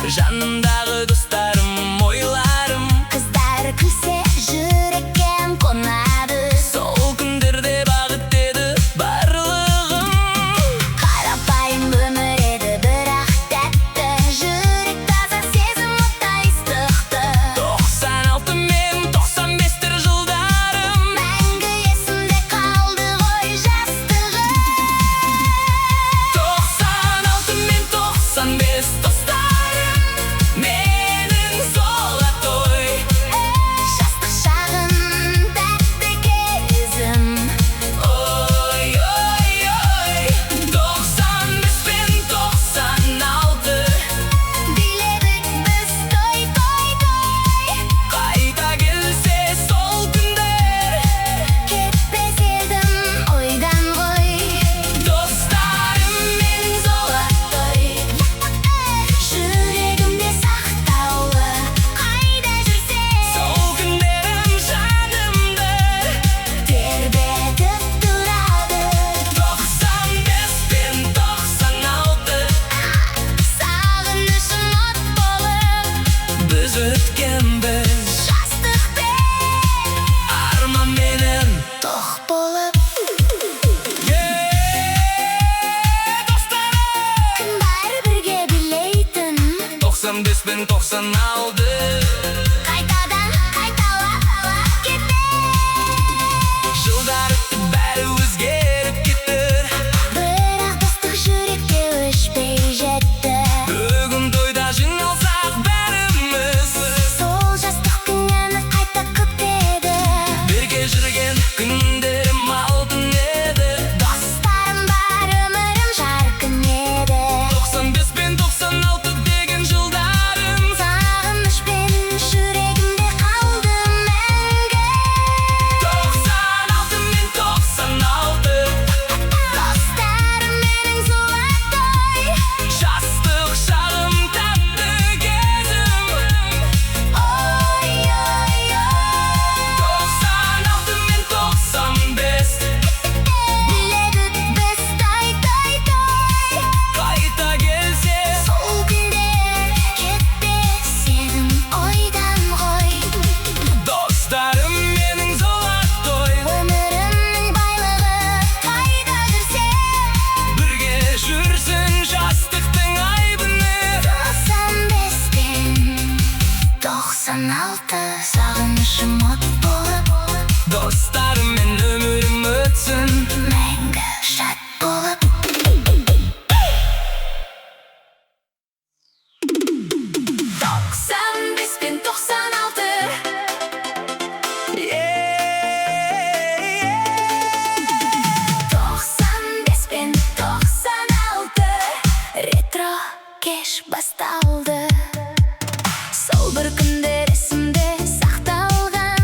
Жанымдағы достарым, ойларым, Қыздар күлсе жүрекке қонады. сол күндерде бақыт еді барлығым. Қарапайым өмір еді бірақ тәтті, жүрек таза сезім оттай ыстықты. 96 мен 95-тер жылдарым, Мәңгі есімде қалды ғой жастығым. 96 мен 95 достарым, менің золотой. Жастық шағым, тәтті кезім. Ой, ой, ой, 95 пен 96, Биледік біз той, той, той. қайта келсе сол күндер, Кетпес едім ойдан ғой. достарым менің золотой. Жүрегімде сақтаулы, қайда жүрсе Сол күндерім жанымды тербетіп тұрады. 95 пен 96, Сағынышым от болып, біз өткенбіз жастықпен арман менен. тоқ болып. Достарым, Кім бәрі бірге билейтін, 95 пен 96, қайтадан қайталап кетті. жылдар өтті бәрі өзгеріп кетті. Бірақ достық жүрекке өшпей жетті. Бүгін тойда жиналсақ бәріміз, Сол жастық күннен қайта күтеді. бірге жүрген күндерім алтын еді. Достарым бар, өмірім жарқын еді. 95 пен 96 деген жылдарым, Сағынышпен жүрегімде қалды мәңгі. 96 мен 96, Достарым менің золотой. жастық шағым, тәтті кезім. Ой, ой, ой. 96 мен 95, Биледік біз той, той, той. қайта келсе Сол күндер кетпес едім ойдан ғой. достарым менің золотой. Өмірімнің байлығы қайда жүрсе Бірге жүрсін жастықтың айбыны. 95 пен 96, сағынышым от болып, Достарыммен өмірім өтсін. мәңгі шат болып. 95 пен 96, yeah. 95 пен 96, ретро кеш басталды. Сол бір күндер есімде сақталған,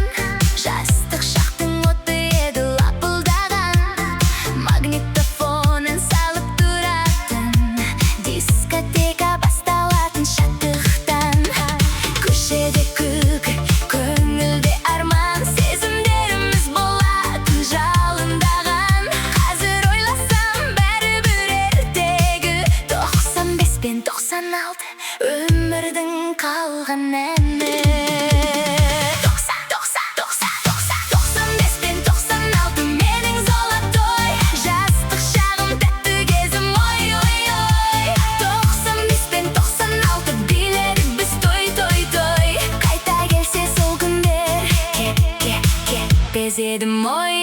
жастық шақтың оты еді лапылдаған. Магнитофонын салып тұратын, дискотека басталатын шаттықтан. Көшеде күк, көңілде арман, сезімдеріміз болатын жалындаған. Қазір ойласам бәрібір ертегі. 95 пен 96, өмірдің қалған әні. 95 пен 96, менің золотой. Жастық шағым, тәтті кезім, ой, ой, ой. 95 пен 96, биледік біз той, той, той. Қайта келсе сол күндер кетпес едім ой.